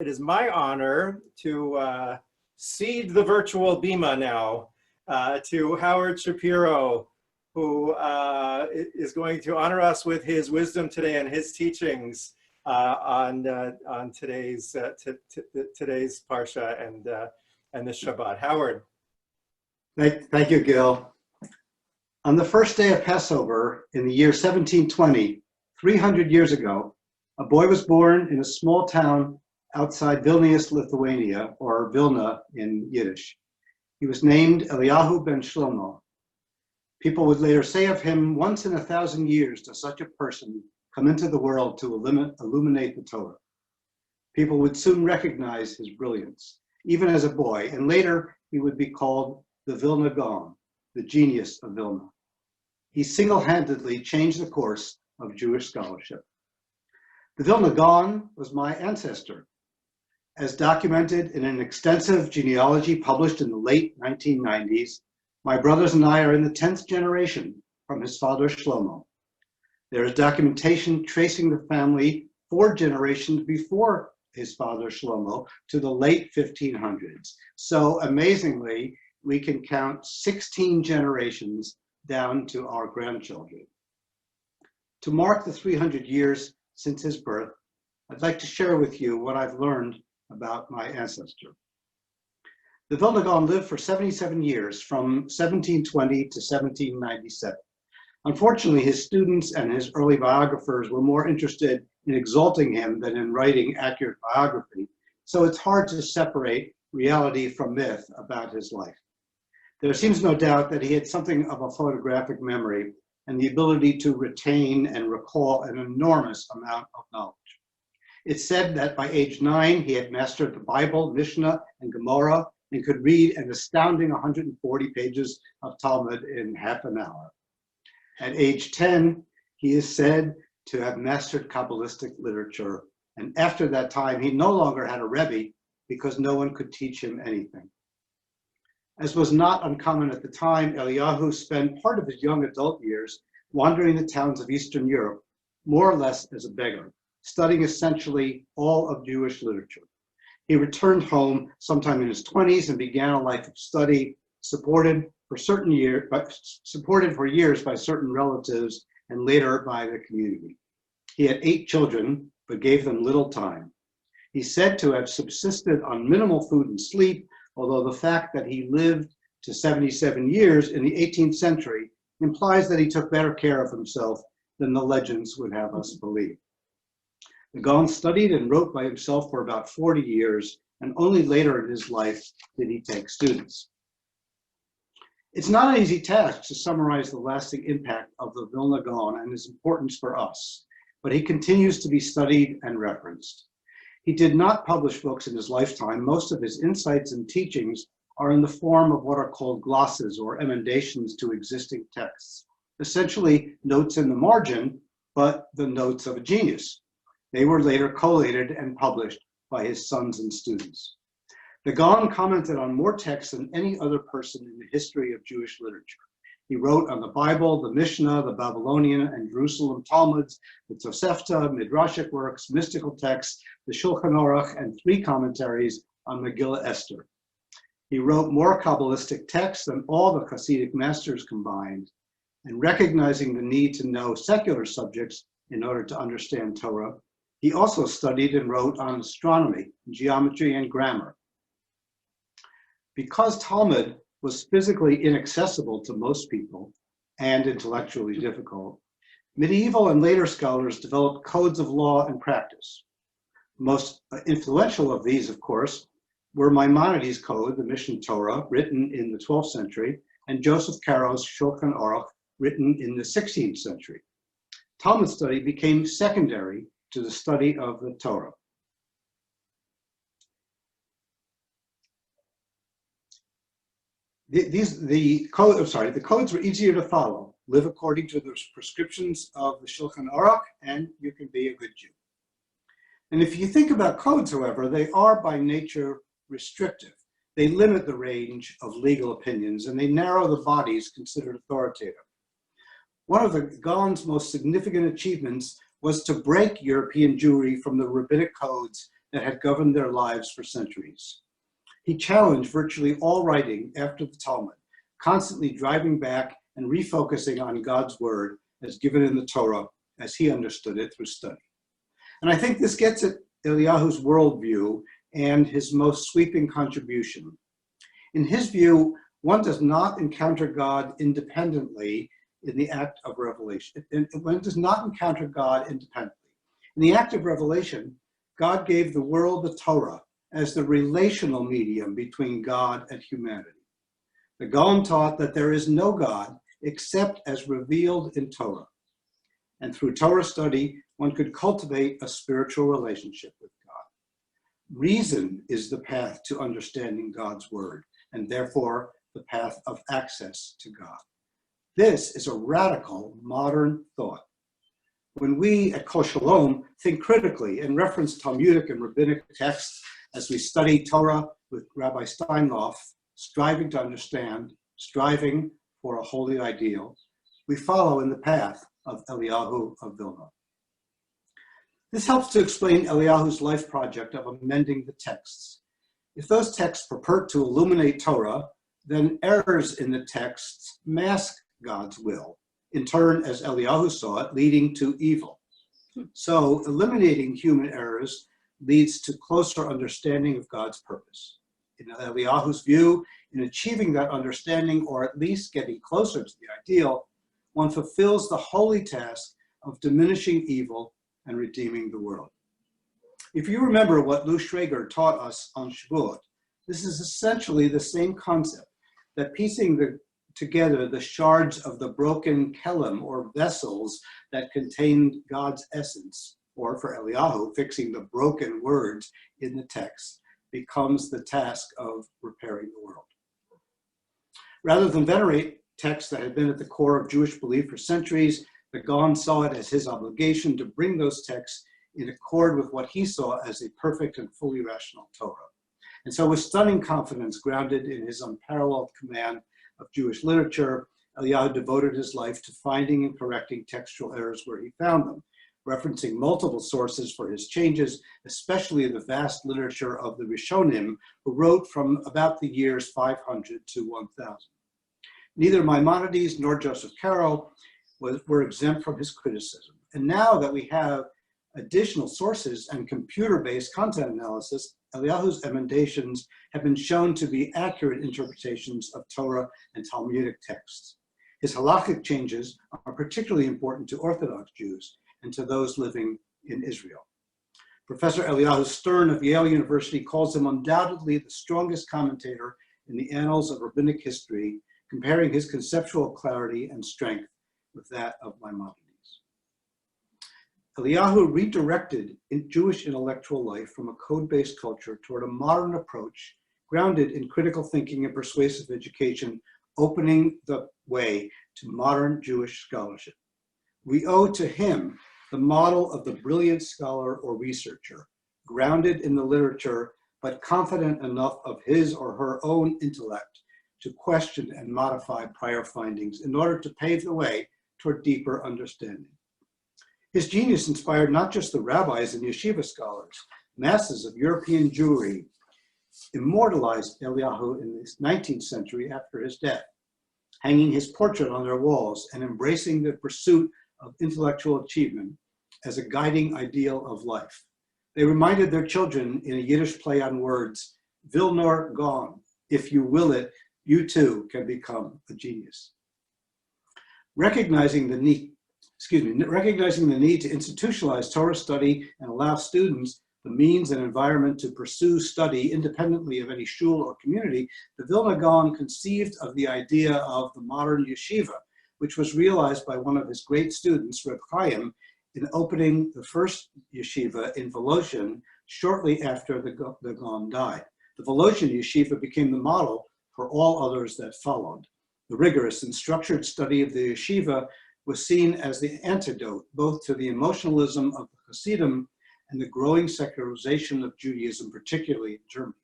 It is my honor to cede the virtual bima now to Howard Shapiro, who is going to honor us with his wisdom today and his teachings on today's parsha and this Shabbat. Howard. Thank you, Gil. On the first day of Passover in the year 1720, 300 years ago, a boy was born in a small town outside Vilnius, Lithuania, or Vilna in Yiddish. He was named Eliyahu ben Shlomo. People would later say of him, once in 1,000 years does such a person come into the world to illuminate the Torah. People would soon recognize his brilliance, even as a boy, and later he would be called the Vilna Gaon, the genius of Vilna. He single-handedly changed the course of Jewish scholarship. The Vilna Gaon was my ancestor, as documented in an extensive genealogy published in the late 1990s. My brothers and I are in the 10th generation from his father Shlomo. There is documentation tracing the family 4 generations before his father Shlomo to the late 1500s. So amazingly, we can count 16 generations down to our grandchildren. To mark the 300 years since his birth, I'd like to share with you what I've learned about my ancestor. The Vilna Gaon lived for 77 years, from 1720 to 1797. Unfortunately, his students and his early biographers were more interested in exalting him than in writing accurate biography, so it's hard to separate reality from myth about his life. There seems no doubt that he had something of a photographic memory and the ability to retain and recall an enormous amount of knowledge. It's said that by age 9, he had mastered the Bible, Mishnah, and Gemara, and could read an astounding 140 pages of Talmud in half an hour. At age 10, he is said to have mastered Kabbalistic literature, and after that time, he no longer had a Rebbe because no one could teach him anything. As was not uncommon at the time, Eliyahu spent part of his young adult years wandering the towns of Eastern Europe, more or less as a beggar, studying essentially all of Jewish literature. He returned home sometime in his 20s and began a life of study, supported for years by certain relatives and later by the community. He had 8 children, but gave them little time. He's said to have subsisted on minimal food and sleep, although the fact that he lived to 77 years in the 18th century implies that he took better care of himself than the legends would have us believe. The Gaon studied and wrote by himself for about 40 years, and only later in his life did he take students. It's not an easy task to summarize the lasting impact of the Vilna Gaon and his importance for us, but he continues to be studied and referenced. He did not publish books in his lifetime. Most of his insights and teachings are in the form of what are called glosses or emendations to existing texts, essentially notes in the margin, but the notes of a genius. They were later collated and published by his sons and students. The Gaon commented on more texts than any other person in the history of Jewish literature. He wrote on the Bible, the Mishnah, the Babylonian and Jerusalem Talmuds, the Tosefta, Midrashic works, mystical texts, the Shulchan Aruch, and 3 commentaries on Megillah Esther. He wrote more Kabbalistic texts than all the Hasidic masters combined, and recognizing the need to know secular subjects in order to understand Torah, he also studied and wrote on astronomy, geometry, and grammar. Because Talmud was physically inaccessible to most people and intellectually difficult, medieval and later scholars developed codes of law and practice. Most influential of these, of course, were Maimonides' code, the Mishneh Torah, written in the 12th century, and Joseph Caro's Shulchan Aruch, written in the 16th century. Talmud study became secondary to the study of the Torah. The codes were easier to follow. Live according to the prescriptions of the Shulchan Aruch, and you can be a good Jew. And if you think about codes, however, they are by nature restrictive. They limit the range of legal opinions, and they narrow the bodies considered authoritative. One of the Gaon's most significant achievements was to break European Jewry from the rabbinic codes that had governed their lives for centuries. He challenged virtually all writing after the Talmud, constantly driving back and refocusing on God's word as given in the Torah as he understood it through study. And I think this gets at Eliyahu's worldview and his most sweeping contribution. In his view, one does not encounter God independently in the act of revelation. One does not encounter God independently. In the act of revelation, God gave the world the Torah as the relational medium between God and humanity. The Gaon taught that there is no God except as revealed in Torah. And through Torah study, one could cultivate a spiritual relationship with God. Reason is the path to understanding God's word, and therefore the path of access to God. This is a radical modern thought. When we at Kol Shalom think critically and reference Talmudic and rabbinic texts as we study Torah with Rabbi Steinloff, striving to understand, striving for a holy ideal, we follow in the path of Eliyahu of Vilna. This helps to explain Eliyahu's life project of amending the texts. If those texts purport to illuminate Torah, then errors in the texts mask God's will, in turn, as Eliyahu saw it, leading to evil. So eliminating human errors leads to closer understanding of God's purpose. In Eliyahu's view, in achieving that understanding, or at least getting closer to the ideal, one fulfills the holy task of diminishing evil and redeeming the world. If you remember what Lou Schrager taught us on Shavuot, this is essentially the same concept, that piecing together the shards of the broken kelem, or vessels that contained God's essence, or for Eliyahu, fixing the broken words in the text, becomes the task of repairing the world. Rather than venerate texts that had been at the core of Jewish belief for centuries, the Gaon saw it as his obligation to bring those texts in accord with what he saw as a perfect and fully rational Torah. And so with stunning confidence grounded in his unparalleled command of Jewish literature, Eliyahu devoted his life to finding and correcting textual errors where he found them, referencing multiple sources for his changes, especially the vast literature of the Rishonim, who wrote from about the years 500 to 1000. Neither Maimonides nor Joseph Caro were exempt from his criticism. And now that we have additional sources and computer-based content analysis, Eliyahu's emendations have been shown to be accurate interpretations of Torah and Talmudic texts. His halakhic changes are particularly important to Orthodox Jews and to those living in Israel. Professor Eliyahu Stern of Yale University calls him undoubtedly the strongest commentator in the annals of rabbinic history, comparing his conceptual clarity and strength with that of Maimonides. Eliyahu redirected Jewish intellectual life from a code-based culture toward a modern approach grounded in critical thinking and persuasive education, opening the way to modern Jewish scholarship. We owe to him the model of the brilliant scholar or researcher, grounded in the literature, but confident enough of his or her own intellect to question and modify prior findings in order to pave the way toward deeper understanding. His genius inspired not just the rabbis and yeshiva scholars. Masses of European Jewry immortalized Eliyahu in the 19th century after his death, hanging his portrait on their walls and embracing the pursuit of intellectual achievement as a guiding ideal of life. They reminded their children in a Yiddish play on words, Vilnor Gaon, if you will it, you too can become a genius. Recognizing the need to institutionalize Torah study and allow students the means and environment to pursue study independently of any shul or community, the Vilna Gaon conceived of the idea of the modern yeshiva, which was realized by one of his great students, Reb Chaim, in opening the first yeshiva in Voloshin shortly after the Gaon died. The Voloshin yeshiva became the model for all others that followed. The rigorous and structured study of the yeshiva was seen as the antidote both to the emotionalism of the Hasidim and the growing secularization of Judaism, particularly in Germany.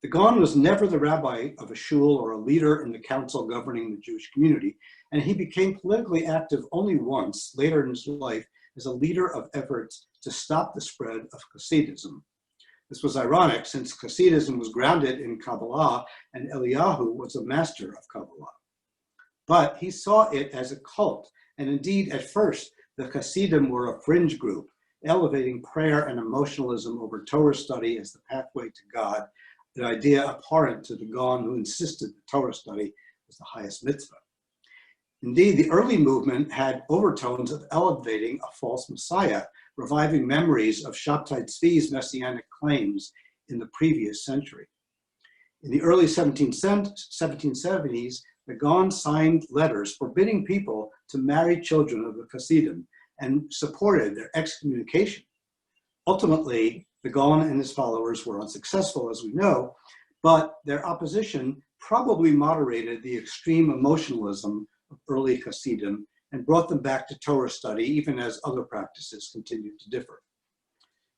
The Gaon was never the rabbi of a shul or a leader in the council governing the Jewish community, and he became politically active only once, later in his life, as a leader of efforts to stop the spread of Hasidism. This was ironic since Hasidism was grounded in Kabbalah and Eliyahu was a master of Kabbalah. But he saw it as a cult, and indeed at first the Hasidim were a fringe group, elevating prayer and emotionalism over Torah study as the pathway to God, an idea abhorrent to the Gaon who insisted that Torah study was the highest mitzvah. Indeed, the early movement had overtones of elevating a false messiah, reviving memories of Shabtai Tzvi's messianic claims in the previous century. In the early 1770s, the Gaon signed letters forbidding people to marry children of the Hasidim and supported their excommunication. Ultimately, the Gaon and his followers were unsuccessful, as we know, but their opposition probably moderated the extreme emotionalism of early Hasidim and brought them back to Torah study, even as other practices continued to differ.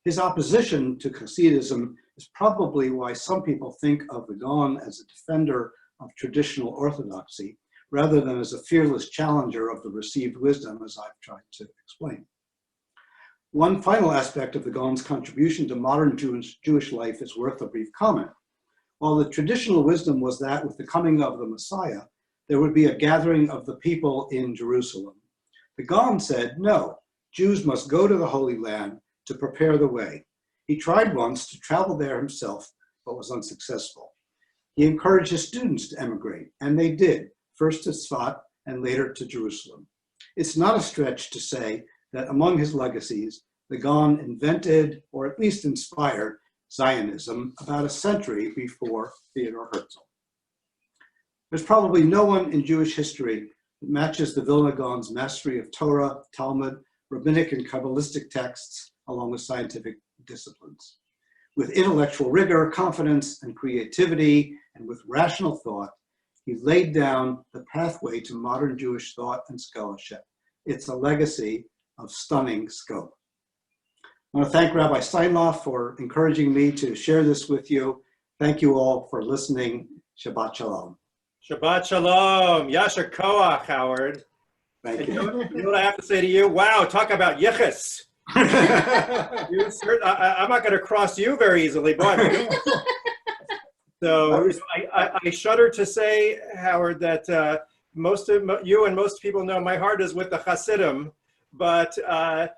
His opposition to Hasidism is probably why some people think of the Gaon as a defender of traditional orthodoxy, rather than as a fearless challenger of the received wisdom, as I've tried to explain. One final aspect of the Gaon's contribution to modern Jewish life is worth a brief comment. While the traditional wisdom was that with the coming of the Messiah, there would be a gathering of the people in Jerusalem. The Gaon said, no, Jews must go to the Holy Land to prepare the way. He tried once to travel there himself, but was unsuccessful. He encouraged his students to emigrate, and they did, first to Tzfat and later to Jerusalem. It's not a stretch to say that among his legacies, the Gaon invented, or at least inspired, Zionism about a century before Theodor Herzl. There's probably no one in Jewish history that matches the Vilna Gaon's mastery of Torah, Talmud, rabbinic and Kabbalistic texts, along with scientific disciplines. With intellectual rigor, confidence, and creativity, and with rational thought, he laid down the pathway to modern Jewish thought and scholarship. It's a legacy of stunning scope. I want to thank Rabbi Steinlauf for encouraging me to share this with you. Thank you all for listening. Shabbat Shalom. Shabbat Shalom. Yasher Koach, Howard. Thank You you. know what I have to say to you? Wow, talk about yichus. I'm not going to cross you very easily, but so I shudder to say, Howard, that most of you and most people know my heart is with the Hasidim, but at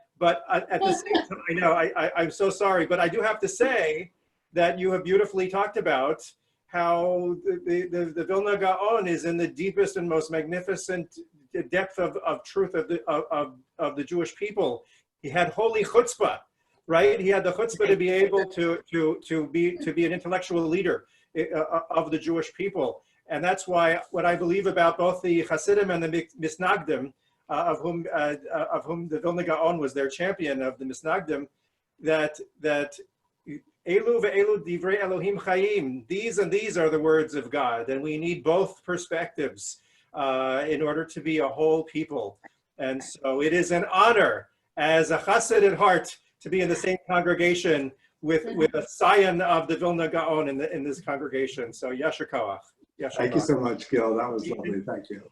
the same time, I know I'm so sorry, but I do have to say that you have beautifully talked about how the Vilna Gaon is in the deepest and most magnificent depth of truth of the Jewish people. He had holy chutzpah, right? He had the chutzpah to be able to be an intellectual leader of the Jewish people, and that's why what I believe about both the Hasidim and the Misnagdim, of whom the Vilna Gaon was their champion of the Misnagdim, that Elu ve'elu divrei Elohim chayim. These and these are the words of God, and we need both perspectives in order to be a whole people. And so it is an honor as a chassid at heart to be in the same congregation with a scion of the Vilna Gaon in this congregation. So Yasher Koach. Thank you so much, Gil. That was lovely. Thank you.